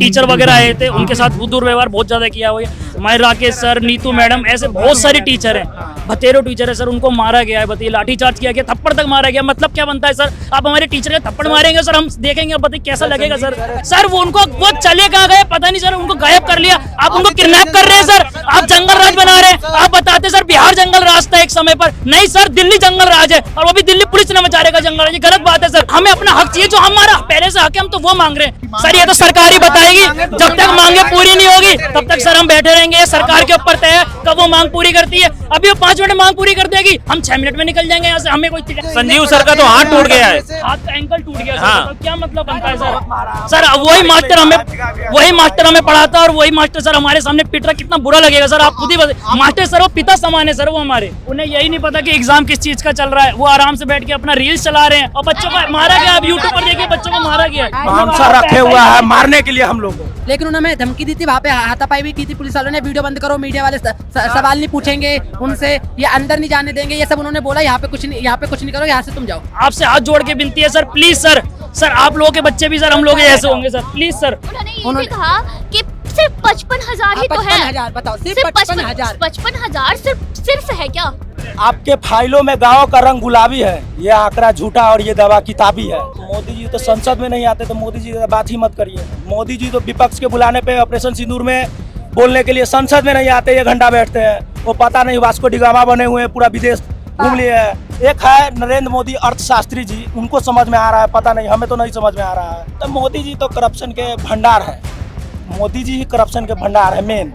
Teacher वगैरह आए थे, उनके साथ दुर्व्यवहार बहुत ज्यादा किया हुआ है। हमारे राकेश सर, नीतू मैडम, ऐसे बहुत सारे टीचर हैं, भतेरो टीचर है सर, उनको मारा गया है, बताइए लाठीचार्ज किया गया, थप्पड़ तक मारा गया। मतलब क्या बनता है सर, आप हमारे टीचर का थप्पड़ मारेंगे सर, हम देखेंगे अब बताइए कैसा लगेगा सर। सर वो उनको वो चले कहाँ गए पता नहीं सर, उनको गायब कर लिया, आप उनको किडनैप कर रहे हैं सर, आप जंगल राज बना रहे हैं। आप बताते सर बिहार जंगल राज था एक समय पर, नहीं सर दिल्ली जंगल राज है, और वो भी दिल्ली पुलिस ने मचा रहेगा जंगल राज, ये गलत बात है सर। हमें अपना हक चाहिए, जो हमारा पहले से हक है हम तो वो मांग रहे हैं सर। ये तो सरकार ही बताएगी, जब तक मांगे पूरी नहीं होगी तब तक सर हम बैठे रहेंगे। सरकार के ऊपर तय है कब वो मांग पूरी करती है। अभी वो 5 मिनट मांग पूरी कर देगी, हम 6 मिनट में निकल जाएंगे यहाँ से। हमें कोई संजीव सर का तो हाथ टूट गया है, हाथ का एंकल टूट गया हाँ। तो क्या मतलब बनता है सर। सर वही मास्टर हमें पढ़ाता और वही मास्टर सर हमारे सामने पिट रहा, कितना बुरा लगेगा सर। आप खुद ही मास्टर सर वो पिता समान है सर, वो हमारे, उन्हें यही नहीं पता कि एग्जाम किस चीज का चल रहा है। वो आराम से बैठ के अपना रील्स चला रहे हैं और बच्चों को मारा गया। आप यूट्यूब पर देखिए बच्चों को मारा गया है, मानसा रखे हुआ है मारने के लिए हम लोग को। लेकिन उन्होंने धमकी दी थी, वहाँ पे हाथापाई भी की थी पुलिस वालों ने, वीडियो बंद करो, मीडिया वाले सवाल नहीं पूछेंगे उनसे, ये अंदर नहीं जाने देंगे, ये सब उन्होंने बोला। यहाँ पे कुछ नहीं करो, यहाँ से तुम जाओ। आपसे हाथ जोड़ के विनती है सर, प्लीज सर, सर आप लोगों के बच्चे भी सर हम लोग ऐसे होंगे सर, प्लीज सर। उन्होंने ये भी कहा कि सिर्फ 55,000 ही तो है। 55,000 बताओ, सिर्फ 55,000 55,000 सिर्फ है क्या? आपके फाइलों में गाँव का रंग गुलाबी है, ये आंकड़ा झूठा और ये दवा किताबी है। मोदी जी तो संसद में नहीं आते, तो मोदी जी की बात ही मत करिए। मोदी जी तो विपक्ष के बुलाने पे ऑपरेशन सिंदूर में बोलने के लिए संसद में नहीं आते, ये घंटा बैठते हैं। वो पता नहीं वास्को डिगामा बने हुए हैं, पूरा विदेश घूम लिए है। एक है नरेंद्र मोदी अर्थशास्त्री जी, उनको समझ में आ रहा है, पता नहीं हमें तो नहीं समझ में आ रहा है। तो मोदी जी तो करप्शन के भंडार है, मोदी जी ही करप्शन के भंडार है मेन।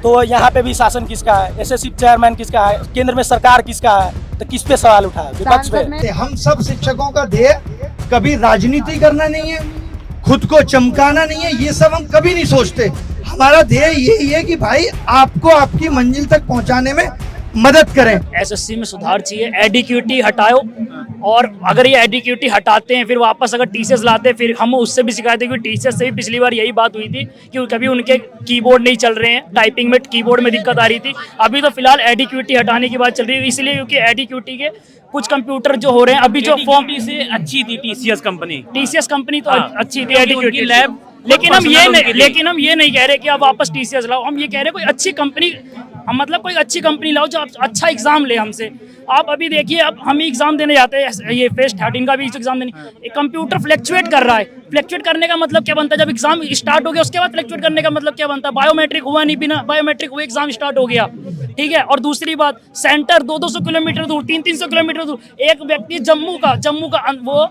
तो यहाँ पे भी शासन किसका है, एसएससी चेयरमैन किसका है, केंद्र में सरकार किसका है, तो किस पे सवाल उठा है, विपक्ष पे। हम सब शिक्षकों का ध्येय कभी राजनीति करना नहीं है, खुद को चमकाना नहीं है, ये सब हम कभी नहीं सोचते। हमारा ध्येय यही है कि भाई आपको आपकी मंजिल तक पहुंचाने में मदद करें। एसएससी में सुधार चाहिए, एडिक्यूटी हटाओ, और अगर ये एडिक्यूटी हटाते हैं फिर वापस अगर टीसीएस लाते हैं, फिर हम उससे भी शिकायत है कि टीसीएस से भी पिछली बार यही बात हुई थी कि कभी उनके कीबोर्ड नहीं चल रहे हैं, टाइपिंग में कीबोर्ड में दिक्कत आ रही थी। अभी तो फिलहाल एडिक्यूटी हटाने की बात चल रही है, इसलिए क्योंकि एडिक्यूटी के कुछ कंप्यूटर जो हो रहे हैं अभी जो फॉर्म से अच्छी थी टीसीएस कंपनी तो अच्छी थी एडिक्यूटी लैब। लेकिन हम ये नहीं कह रहे कि आप वापस टीसीएस लाओ, हम ये कह रहे हैं कोई अच्छी कंपनी, मतलब कोई अच्छी कंपनी लाओ जो अच्छा एग्जाम ले हमसे। आप अभी देखिए, अब हम एग्जाम देने जाते हैं, ये फेस 13 का भी एग्जाम देने, कंप्यूटर फ्लैक्चुएट कर रहा है। फ्लैक्चुएट करने का मतलब क्या बनता है, जब एग्जाम स्टार्ट हो गया उसके बाद फ्लैक्चुएट करने का मतलब क्या बनता है। बायोमेट्रिक हुआ नहीं, बिना बायोमेट्रिक हुए एग्जाम स्टार्ट हो गया, ठीक है। और दूसरी बात, सेंटर 200 किलोमीटर दूर, 300 किलोमीटर दूर, एक व्यक्ति जम्मू का वो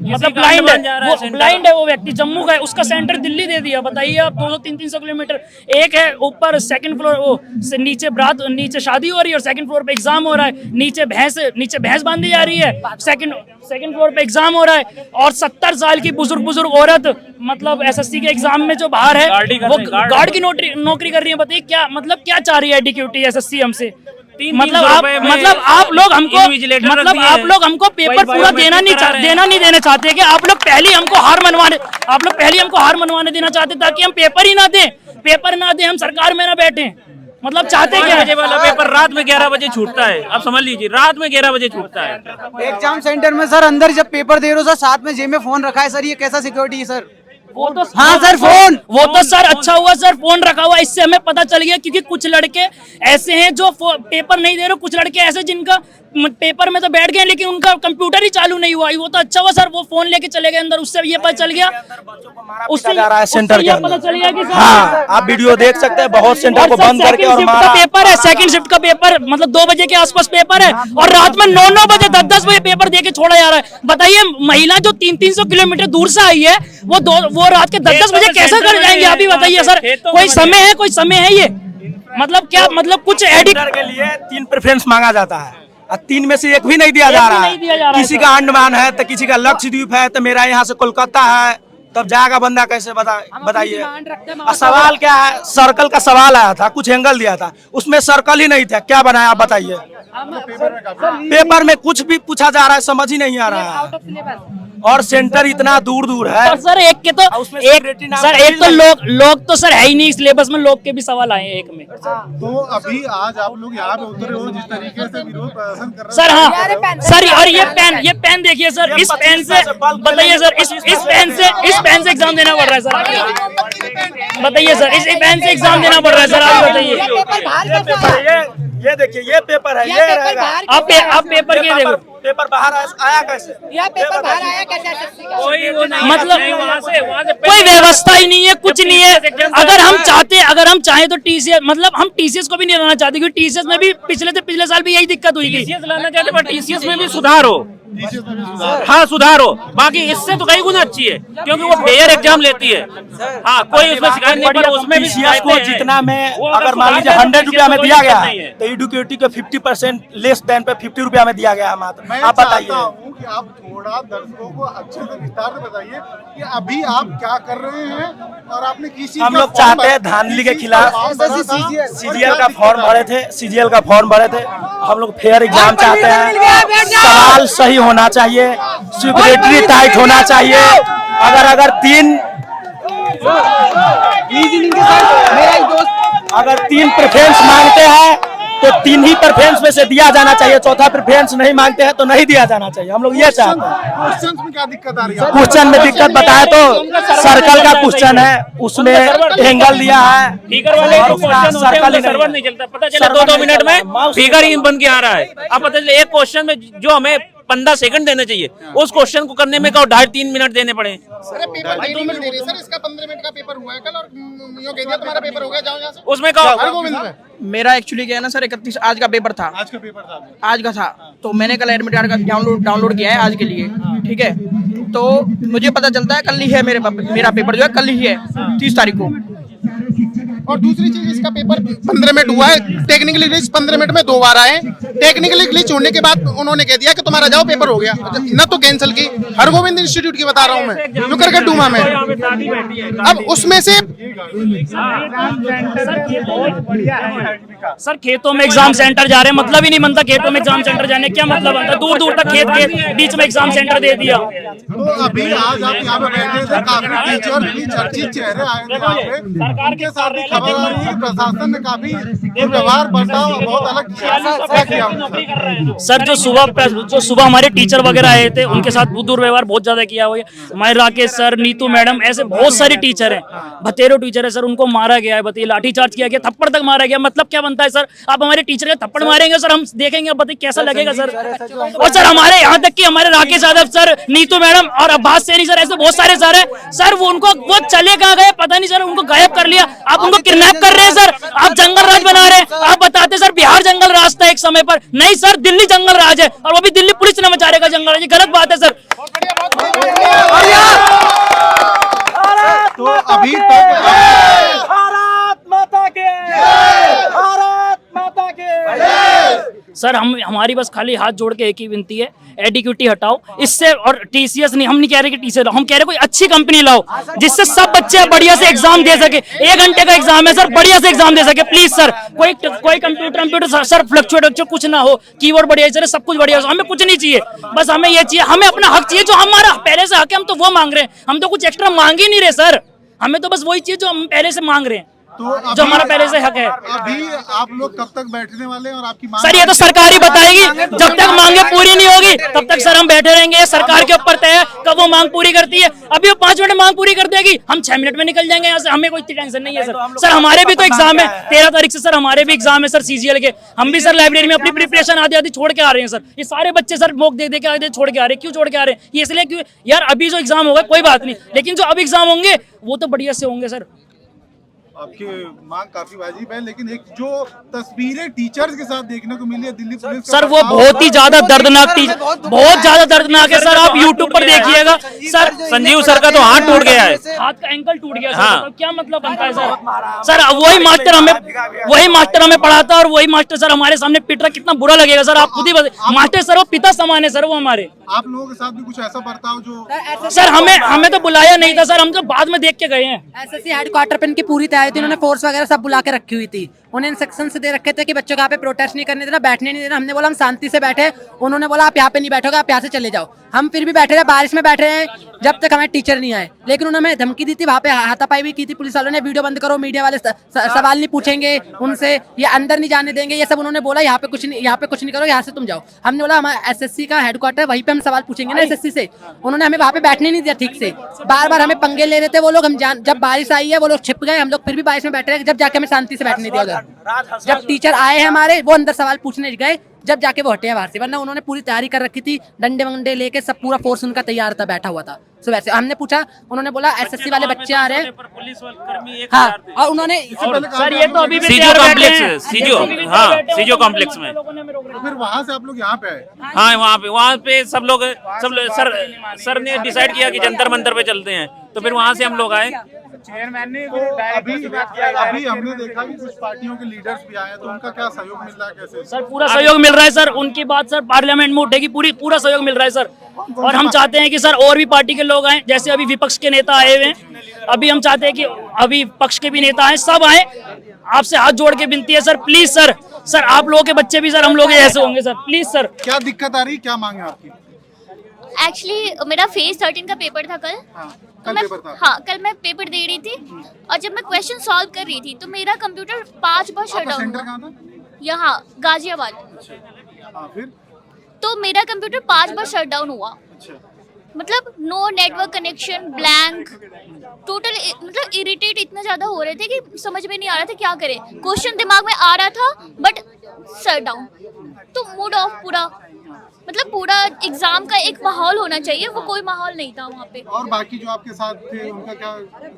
मतलब ब्लाइंड है वो व्यक्ति, जम्मू का है, उसका सेंटर दिल्ली दे दिया। बताइए आप, 200-300 किलोमीटर। एक है ऊपर सेकंड फ्लोर, वो नीचे शादी हो रही है और सेकंड फ्लोर पे एग्जाम हो रहा है, नीचे भैंस बांधी जा रही है, सेकंड फ्लोर पे एग्जाम हो रहा है। और 70 साल की बुजुर्ग औरत, मतलब एसएससी के एग्जाम में जो बाहर है वो गार्ड की नौकरी कर रही है। बताइए क्या मतलब, क्या चाह रही है एडिक्यूटी एसएससी हमसे। मतलब आप लोग हमको पेपर पूरा देना नहीं देना चाहते कि आप लोग पहले हमको हार मनवाने देना चाहते ताकि हम पेपर ही ना दें, हम सरकार में ना बैठे। मतलब चाहते क्या बजे वाला पेपर रात में 11 बजे छूटता है, आप समझ लीजिए रात में 11 बजे छूटता है। एग्जाम सेंटर में सर अंदर जब पेपर दे रहे हो सर, साथ में जेब में फोन रखा है सर, ये कैसा सिक्योरिटी है सर? वो तो हाँ सर, फोन वो तो सर अच्छा हुआ सर फोन रखा हुआ, इससे हमें पता चल गया। क्योंकि कुछ लड़के ऐसे हैं जो पेपर नहीं दे रहे, कुछ लड़के ऐसे जिनका पेपर में तो बैठ गए लेकिन उनका कंप्यूटर ही चालू नहीं हुआ। वो तो अच्छा हुआ सर, वो फोन लेके चले गए अंदर, उससे ये पता चल गया, उससे जा रहा है सेंटर के अंदर। पता चल गया कि हाँ, आप वीडियो देख सकते हैं, बहुत सेंटर को बंद करके और मारा। पेपर है, सेकंड शिफ्ट का पेपर, मतलब 2 बजे के आसपास पेपर है और रात में 9 बजे 10 बजे पेपर देके छोड़ा जा रहा है। बताइए महिला जो 300 किलोमीटर दूर से आई है, वो रात के 10 बजे कैसे कर जाएंगे? अभी बताइए सर, कोई समय है ये? मतलब क्या, मतलब कुछ एडिक्ट के लिए 3 प्रेफरेंस मांगा जाता है, 3 में से एक भी नहीं दिया जा रहा है। किसी का अंडमान है तो किसी का लक्षद्वीप है, तो मेरा यहाँ से कोलकाता है, तब जाएगा बंदा कैसे बताइए। सवाल क्या है, सर्कल का सवाल आया था, कुछ एंगल दिया था, उसमें सर्कल ही नहीं था, क्या बनाया आप बताइए। पेपर में कुछ भी पूछा जा रहा है, समझ ही नहीं आ रहा है। और सेंटर इतना दूर है सर, एक तो लोग तो सर है ही नहीं सिलेबस में, लोग के भी सवाल आए हैं एक में। तो अभी आज आप लोग यहाँ पे उतरे हो, जिस तरीके से विरोध प्रदर्शन कर रहे सर, हाँ सर, और ये पेन देखिए सर, इस पेन से बताइए सर, इस पेन से एग्जाम देना पड़ रहा है सर। बताइए सर, इस पेन से एग्जाम देना पड़ रहा है सर, आप बताइए। पेपर बाहर कैसे आया? ये देखिए, ये पेपर है, यह ये पेपर रहेगा। बाहर आप पेपर ये देखो, पेपर बाहर आया कैसे? यह पेपर बाहर आया कैसे SSC का? कोई वो नहीं, मतलब वहाँ से कोई व्यवस्था ही नहीं है, कुछ नहीं है। अगर हम चाहें तो टीसीएस, मतलब हम टीसीएस को भी नहीं लाना चाहते, क्योंकि टीसीएस में भी पिछले साल भी यही दिक्कत हुई थी। टीसीएस लाना चाहते पर टीसीएस में भी सुधार हो। हाँ सुधार हो, बाकी इससे तो कई गुना अच्छी है, क्योंकि वो फेयर एग्जाम लेती है। हाँ कोई उसमें शिकायत नहीं, पर उसमें भी टीसीएस को शिकायतें हैं। जितना में वो अगर मान लीजिए सुधार 100 रुपया में तो दिया कोई गया दिक्कत है, नहीं है। तो EDUCAT को 50% लेस देन पे 50 रुपया में दिया गया है मात्र। मैं आप चाहता बताइए। हूँ कि आप थोड़ा दर्शकों को अच्छे से विस्तार से बताइए कि अभी आप क्या कर रहे हैं और आपने किस चीज हम का लोग फॉर्म चाहते हैं भरा- धांधली के किस चीज खिलाफ का फॉर्म भरा था? CGL का फॉर्म भरे थे, CGL का फॉर्म भरे थे। हम लोग फेयर एग्जाम चाहते हैं, सवाल सही होना चाहिए, सिक्योरिटी टाइट होना चाहिए। अगर तीन प्रेफरेंस मांगते हैं तो 3 ही प्रेफरेंस में से दिया जाना चाहिए, चौथा प्रेफरेंस नहीं मांगते हैं तो नहीं दिया जाना चाहिए। हम लोग ये चाहते हैं। क्वेश्चन में क्या दिक्कत आ रही है? क्वेश्चन में दिक्कत बताए तो सर्कल का क्वेश्चन है, उसमें एंगल दिया है, फिगर वाले और जो उसका क्वेश्चन होते हैं सर्कल उनका ही सर्वर नहीं नहीं चलता, पता चला सर्वर 2-2 नहीं मिनट चलता। में माउस फिगर ही बन के आ रहा है। अब पता चले एक क्वेश्चन में जो हमें 15 सेकंड देने चाहिए, उस क्वेश्चन को करने में 2.5-3 मिनट देने पड़े। अरे पेपर 2 मिनट दे रही है सर, इसका 15 मिनट का पेपर हुआ है कल और यूं कह दिया तुम्हारा पेपर हो गया, जाओ यहाँ से। उसमें कहो हरगोविंद में मेरा एक्चुअली क्या है ना सर, 31 आज का पेपर था, आज का पेपर था आज का था, तो मैंने कल एडमिट कार्ड का डाउनलोड किया है आज के लिए, ठीक है। तो मुझे पता चलता है कल ही है मेरा पेपर जो है कल ही है 30 तारीख को। और दूसरी चीज, इसका पेपर 15 मिनट हुआ है, टेक्निकली ग्लिच 15 मिनट में 2 बार आए। टेक्निकली ग्लिच होने के बाद उन्होंने कह दिया कि तुम्हारा जाओ पेपर हो गया, न तो कैंसिल की। हरगोविंद इंस्टीट्यूट की बता रहा हूँ मैं, नुकर के डूमा में। अब उसमें से सर खेतों में एग्जाम सेंटर जा रहे हैं, मतलब ही नहीं बनता खेतों में एग्जाम सेंटर जाने, क्या मतलब बनता? दूर दूर तक खेत के बीच में एग्जाम सेंटर दे दिया। तो अभी आज आप यहाँ पे बैठे थे, काफी टीचर भी चर्चित चेहरे आए थे यहाँ पे, उनके साथ भी खबर आ रही है प्रशासन ने काफी व्यवहार बर्ताव बहुत अलग किया। क्या किया सर जो सुबह हमारे टीचर वगैरह आए थे, उनके साथ दुर्व्यवहार बहुत ज्यादा किया हुआ है। हमारे राकेश सर, नीतू मैडम, ऐसे बहुत सारे टीचर हैं, बतेरो टीचर है सर, उनको मारा गया है, बताइए लाठीचार्ज किया गया, थप्पड़ तक मारा गया। मतलब क्या बनता है सर? आप हमारे टीचर के थप्पड़ मारेंगे सर, हम देखेंगे, अब बताइए कैसा लगेगा सर। और सर हमारे यहाँ तक कि हमारे राकेश यादव सर, नीतू मैडम और अब्बास सैनी सर, ऐसे बहुत सारे सर हैं सर, वो चले कहाँ गए पता नहीं सर, उनको गायब कर लिया। आप उनको किडनैप कर रहे हैं सर, आप जंगल राज बना रहे हैं। आप बताते सर बिहार जंगल राज था एक समय पर, नहीं सर दिल्ली जंगल राज है, और वो भी दिल्ली पुलिस ने मचा रहेगा जंगल राज, ये गलत बात है सर। तो अभी तक भारत माता के, भारत माता के। सर हमारी बस खाली हाथ जोड़ के एक ही विनती है, एडिक्यूटी हटाओ इससे, और टीसीएस नहीं, हम नहीं कह रहे कि टीसीएस लाओ, हम कह रहे कोई अच्छी कंपनी लाओ जिससे सब बच्चे बढ़िया से एग्जाम दे सके। 1 घंटे का एग्जाम है सर, बढ़िया से एग्जाम दे सके प्लीज सर। कोई कंप्यूटर सर फ्लक्चुएट कुछ ना हो, कीबोर्ड बढ़िया चले, सब कुछ बढ़िया हो, हमें कुछ नहीं चाहिए, बस हमें ये चाहिए, हमें अपना हक चाहिए जो हमारा पहले से हक है, हम तो वो मांग रहे हैं, हम तो कुछ एक्स्ट्रा मांग ही नहीं रहे सर, हमें तो बस वही चाहिए जो हम पहले से मांग रहे हैं, जो हमारा पहले से हक है। अभी आप लोग कब तक बैठने वाले हैं और आपकी मांग? सर ये तो सरकार ही बताएगी, जब तक मांगे पूरी नहीं होगी तब तक सर हम बैठे रहेंगे, सरकार के ऊपर तय है कब वो मांग पूरी करती है। अभी वो 5 मिनट मांग पूरी कर देगी, हम 6 मिनट में निकल जाएंगे यहाँ से, हमें कोई टेंशन नहीं है सर। सर हमारे भी तो एग्जाम है 13 तारीख से सर, हमारे भी एग्जाम है सर CGL के, हम भी सर लाइब्रेरी में अपनी प्रिपरेशन आधी छोड़ के आ रहे हैं सर। ये सारे बच्चे सर मॉक दे के आधे छोड़ के आ रहे हैं, क्यों छोड़ के आ रहे हैं? ये इसलिए क्यों यार, अभी जो एग्जाम होगा कोई बात नहीं, लेकिन जो अब एग्जाम होंगे वो तो बढ़िया से होंगे सर। आपकी मांग काफी वाजिब है, लेकिन एक जो तस्वीरें टीचर्स के साथ देखने को मिली है दिल्ली पुलिस का, सर वो बहुत ही ज्यादा दर्दनाक थी, बहुत ज्यादा दर्दनाक है सर, आप YouTube पर देखिएगा सर। संजीव सर का तो हाथ टूट गया है, हाथ का एंकल टूट गया हाँ। सर, क्या मतलब बनता है सर? सर वही मास्टर हमें पढ़ाता और वही मास्टर सर हमारे सामने पिट रहा, कितना बुरा लगेगा सर, आप खुद ही बताइए। मास्टर सर वो पिता समान है सर, वो हमारे। आप लोगों के साथ भी कुछ ऐसा बर्ताव जो सर हमें तो बुलाया नहीं था सर, हम तो बाद में देख के गए हैं। SSC हेडक्वार्टर पे इनकी पूरी तैयारी आए थे उन्होंने फोर्स वगैरह सब बुला के रखी हुई थी। उन्हें इंस्ट्रक्शंस दे रखे थे कि बच्चों को यहाँ पे प्रोटेस्ट नहीं करने देना, बैठने नहीं देना। हमने बोला हम शांति से बैठे, उन्होंने बोला आप यहाँ पे नहीं बैठोगे, आप यहाँ से चले जाओ। हम फिर भी बैठे रहे, बारिश में बैठे रहे जब तक हमारे टीचर नहीं आए। लेकिन उन्होंने धमकी दी थी, वहाँ पे हाथापाई भी की थी पुलिस वालों ने, वीडियो बंद करो, मीडिया वाले सवाल नहीं पूछेंगे उनसे, ये अंदर नहीं जाने देंगे, ये सब उन्होंने बोला। यहाँ पे कुछ नहीं करो, यहाँ से तुम जाओ। हमने बोला हमारा एसएससी का हेडक्वार्टर, वहीं पे हम सवाल पूछेंगे ना एसएससी से। उन्होंने हमें वहाँ पे बैठने नहीं दिया ठीक से, बार बार हमें पंगे ले रहे थे वो लोग। हम जब बारिश आई है वो लोग छिप गए, हम लोग फिर भी बारिश में बैठ रहे, जब जाके हमें शांति से बैठने दिया उधर। जब टीचर आए हैं हमारे, वो अंदर सवाल पूछने गए, जब जाके वो हटे हैं बाहर से, वरना उन्होंने पूरी तैयारी कर रखी थी, डंडे वंडे लेके सब पूरा फोर्स उनका तैयार था, बैठा हुआ था। सो वैसे हमने पूछा, उन्होंने बोला एसएससी वाले बच्चे आ रहे हैं। हाँ, और उन्होंने सर ये तो अभी भी सीजो कॉम्प्लेक्स, सीजो कॉम्प्लेक्स में। फिर वहाँ से आप लोग यहाँ पे आए? हाँ, वहाँ पे सब लोग सर ने डिसाइड किया कि जंतर मंतर पे चलते हैं, तो फिर वहाँ से हम लोग आए। अभी हमने देखा कि कुछ पार्टियों के लीडर्स भी आए हैं, तो उनका क्या सहयोग मिल रहा है, कैसे? सर पूरा सहयोग मिल रहा है सर, उनकी बात सर पार्लियामेंट में उठेगी, पूरा सहयोग मिल रहा है सर। और हम चाहते हैं कि सर और भी पार्टी के लोग आए, जैसे अभी विपक्ष के नेता आए हुए हैं, अभी हम चाहते हैं कि अभी पक्ष के भी नेता आए, सब आए। आपसे हाथ जोड़ के विनती है सर, प्लीज सर आप लोगों के बच्चे भी सर हम लोग ऐसे होंगे सर, प्लीज सर। क्या दिक्कत आ रही, क्या मांग है आपकी? एक्चुअली मेरा फेज 13 का पेपर था कल। कल पेपर था? हाँ, कल मैं पेपर दे रही थी और जब मैं क्वेश्चन सॉल्व कर रही थी तो मेरा कंप्यूटर 5 बार शट डाउन सेंटर हुआ। कहाँ था? यहाँ गाजियाबाद। फिर तो मेरा कंप्यूटर 5 बार शट डाउन हुआ, मतलब no network connection, blank, total मतलब इरिटेट इतना ज्यादा हो रहे थे कि समझ में नहीं आ रहा था क्या करें। क्वेश्चन दिमाग में आ रहा था बट शट डाउन, तो मूड ऑफ पूरा। मतलब पूरा एग्जाम का एक माहौल होना चाहिए, वो कोई माहौल नहीं था वहाँ पे। और बाकी जो आपके साथ थे उनका क्या,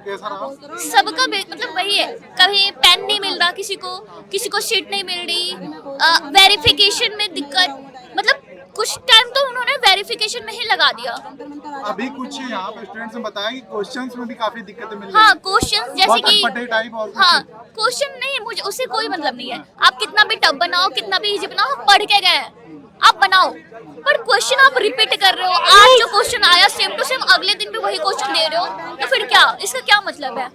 कैसा रहा? सबका मतलब वही है, कभी पेन नहीं मिल रहा किसी को शीट नहीं मिल रही, वेरिफिकेशन में दिक्कत, मतलब कुछ टाइम तो उन्होंने वेरिफिकेशन में ही लगा दिया। अभी कुछ यहाँ पे स्टूडेंट्स ने बताया कि क्वेश्चंस में भी काफी दिक्कतें मिल रही हाँ, क्वेश्चन जैसे कि टाइप और हाँ, क्वेश्चन नहीं, मुझे उससे कोई मतलब नहीं है। आप कितना भी टफ बनाओ, कितना भी इजी बनाओ, हम पढ़ के गए हैं, आप बनाओ, पर क्वेश्चन आप रिपीट कर रहे हो। आज जो क्वेश्चन आया सेम टू सेम अगले दिन भी वही क्वेश्चन दे रहे हो, तो फिर क्या, इसका क्या मतलब है?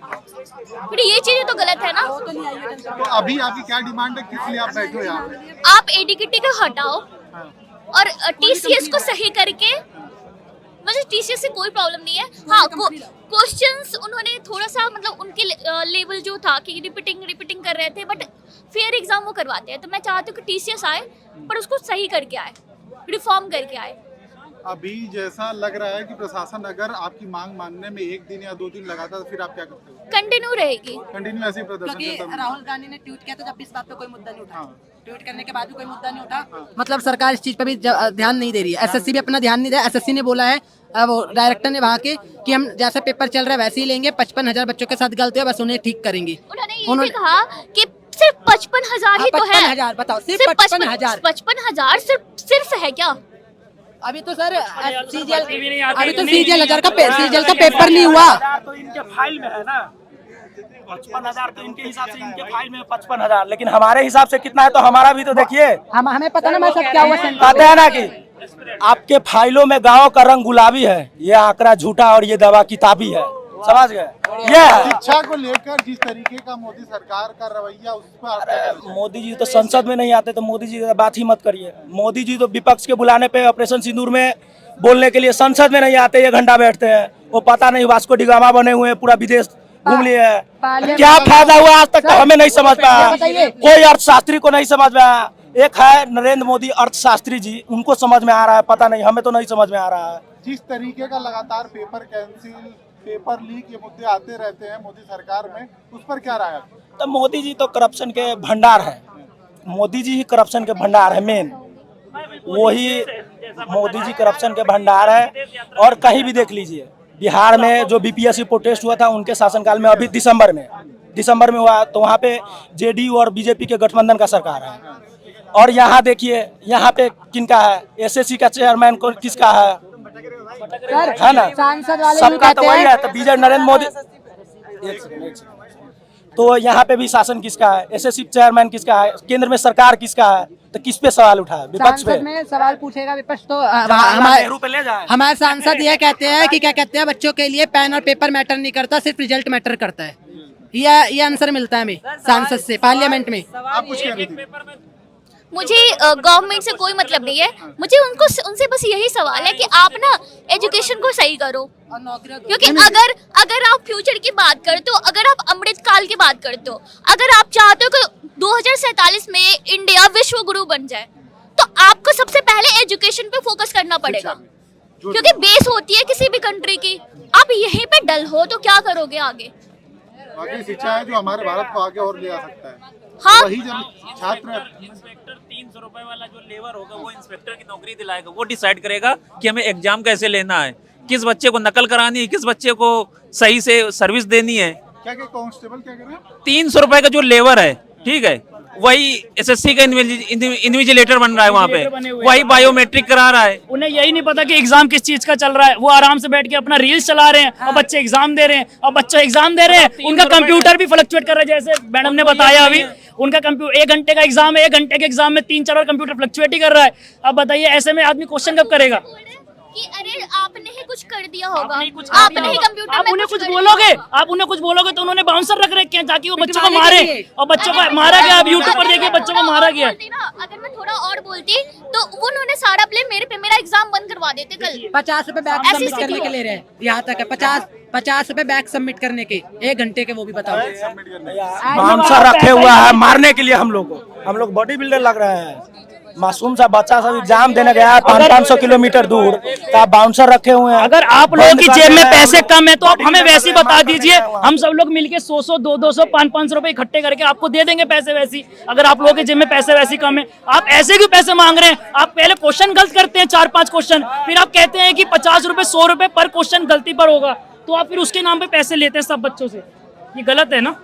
फिर ये चीजें तो गलत है ना। तो अभी आपकी क्या डिमांड है, किस लिए आप बैठे हो यहाँ पे? आप एडीकेटी को हटाओ और टीसीएस को सही करके, मुझे टीसीएस से कोई प्रॉब्लम नहीं है। हाँ, क्वेश्चंस उन्होंने थोड़ा सा मतलब उनके लेवल जो था कि रिपीटिंग कर रहे थे, बट फेयर एग्जाम वो करवाते हैं। तो मैं चाहती हूँ कि टीसीएस आए पर उसको सही करके आए, रिफॉर्म करके आए। अभी जैसा लग रहा है कि प्रशासन अगर आपकी मांग मानने में 1 दिन या 2 दिन लगाता तो फिर आप क्या करते हो? कंटिन्यू रहेगी, कंटिन्यू ऐसे ही प्रदर्शन क्योंकि चलता? राहुल गांधी ने ट्वीट किया था, जब इस बात पे कोई मुद्दा नहीं उठा, ट्वीट करने के बाद भी कोई मुद्दा नहीं उठा। मतलब सरकार इस चीज पे भी ध्यान नहीं दे रही है। एसएससी भी अपना ध्यान नहीं दे रहा। एसएससी ने बोला है, वो डायरेक्टर ने वहाँ के, कि हम जैसे पेपर चल रहा है वैसे ही लेंगे, 55,000 बच्चों के साथ गलती है बस उन्हें ठीक करेंगे। उन्होंने ये भी कहा कि सिर्फ 55,000 ही तो है। 55,000 बताओ, सिर्फ 55,000। 55,000 सिर्फ है क्या? अभी तो सर सीजीएल का पेपर नहीं हुआ। तो इनके फाइल में है ना 55,000, तो इनके हिसाब से इनके फाइल में 55,000, लेकिन हमारे हिसाब से कितना है तो हमारा भी तो देखिए। हमें पता ना मैं सब क्या हुआ। कहते हैं ना कि आपके फाइलों में गाँव का रंग गुलाबी है, ये आंकड़ा झूठा और ये दवा किताबी है, समझ गए? ये शिक्षा को लेकर जिस तरीके का मोदी सरकार का रवैया, उस पर मोदी जी तो संसद में नहीं आते, तो मोदी जी की बात ही मत करिए। मोदी जी तो विपक्ष के बुलाने पे ऑपरेशन सिंदूर में बोलने के लिए संसद में नहीं आते, 1 घंटा बैठते हैं। वो पता नहीं वास्को डिगामा बने हुए हैं, पूरा विदेश घूम लिए हैं। क्या फायदा हुआ आज तक, तो हमें नहीं समझ पाया, कोई अर्थशास्त्री को नहीं समझ में आया। एक है नरेंद्र मोदी अर्थशास्त्री जी, उनको समझ में आ रहा है, पता नहीं, हमें तो नहीं समझ में आ रहा है। जिस तरीके का लगातार पेपर कैंसिल, पेपर लीक, ये मुद्दे आते रहते हैं मोदी सरकार में, उस पर क्या राय है? तो मोदी जी तो करप्शन के भंडार है, मोदी जी ही करप्शन के भंडार है, मेन वही मोदी जी करप्शन के भंडार है। और कहीं भी देख लीजिए, बिहार में जो बीपीएससी प्रोटेस्ट हुआ था उनके शासनकाल में, अभी दिसंबर में हुआ, तो वहाँ पे जेडीयू और बीजेपी के गठबंधन का सरकार है। और यहाँ देखिए, यहाँ पे किनका है, एसएससी का चेयरमैन को किसका है ना, सांसद वाले सबका तो वही है। तो विजय नरेंद्र मोदी, एक सेकंड। तो यहाँ पे भी शासन किसका है, एसएससी चेयरमैन किसका है, केंद्र में सरकार किसका है, तो किस पे सवाल उठा है? विपक्ष पे। में सवाल पूछेगा विपक्ष तो नेहरू पे ले जाए। हमारे सांसद ये कहते हैं कि क्या कहते हैं, बच्चों के लिए पेन और पेपर मैटर नहीं करता, सिर्फ रिजल्ट मैटर करता है। ये आंसर मिलता है हमें सांसद से, पार्लियामेंट में। आप कुछ कह रही थी? मुझे गवर्नमेंट से कोई मतलब नहीं है, मुझे उनसे बस यही सवाल है कि आप ना एजुकेशन को सही करो, क्योंकि अगर आप फ्यूचर की बात करते हो, अगर आप अमृत काल की बात करते हो, अगर आप चाहते हो कि 2047 में इंडिया विश्व गुरु बन जाए, तो आपको सबसे पहले एजुकेशन पे फोकस करना पड़ेगा, क्योंकि बेस होती है किसी भी कंट्री की। आप यहीं पे डल हो तो क्या करोगे आगे? बाकी शिक्षा है जो हमारे भारत को आगे और ले आ सकता है। हाँ। वही जब छात्र इंस्पेक्टर 300 रुपए वाला जो लेबर होगा वो इंस्पेक्टर की नौकरी दिलाएगा, वो डिसाइड करेगा कि हमें एग्जाम कैसे लेना है, किस बच्चे को नकल करानी है, किस बच्चे को सही से सर्विस देनी है। क्या कांस्टेबल क्या कह रहे हैं? 300 रुपए का जो लेबर है, ठीक है, वही एसएससी का इन्विजिलेटर बन रहा है वहाँ पे, वही बायोमेट्रिक करा रहा है। उन्हें यही नहीं पता कि एग्जाम किस चीज का चल रहा है, वो आराम से बैठ के अपना रील्स चला रहे हैं और बच्चे एग्जाम दे रहे हैं, और बच्चे एग्जाम दे रहे हैं, उनका कंप्यूटर भी फ्लक्चुएट कर रहा है, जैसे मैडम ने बताया अभी, उनका कंप्यूटर 1 घंटे का एग्जाम है, 1 घंटे के एग्जाम में 3-4 और कंप्यूटर फ्लक्चुएट ही कर रहा है। अब बताइए ऐसे में आदमी क्वेश्चन कब करेगा? कि अरे आपने ही कुछ कर दिया होगा, आपने ही कुछ आपने ही कंप्यूटर आप में उन्हें कुछ कर बोलोगे, दिया होगा। आप उन्हें कुछ बोलोगे तो उन्होंने बाउंसर रख रखे हैं ताकि वो बच्चों को पिटवाने मारे, के लिए। और बच्चों को मारा गया। अब यूट्यूब पर देखिए बच्चों को मारा गया। अगर मैं थोड़ा और बोलती तो उन्होंने सारा ब्लेम मेरे पे, मेरा एग्जाम बंद करवा देते कल। 50 रुपए बैक ऐसी सबमिट स्थिति करने के हो। ले रहे हैं, यहाँ तक है 50 रुपए बैक सबमिट करने के, 1 घंटे के, वो भी बताओ। बाउंसर रखे हुआ है मारने के लिए हम लोग बॉडी बिल्डर लग रहे हैं। मासूम सा बच्चा सब एग्जाम देने गया है 500 किलोमीटर दूर, तो आप बाउंसर रखे हुए हैं। अगर आप लोगों की जेब में पैसे कम है तो आप हमें वैसे ही बता दीजिए, हम सब लोग मिलके 100, 200, 500 रुपए इकट्ठे करके आपको दे देंगे पैसे वैसी। अगर आप लोगों की जेब में पैसे वैसे कम है, आप ऐसे क्यों पैसे मांग रहे हैं? आप पहले क्वेश्चन गलत करते हैं 4-5 क्वेश्चन, फिर आप कहते हैं कि 50 रुपए 100 रुपए पर क्वेश्चन गलती पर होगा, तो आप फिर उसके नाम पे पैसे लेते हैं सब बच्चों से। ये गलत है ना।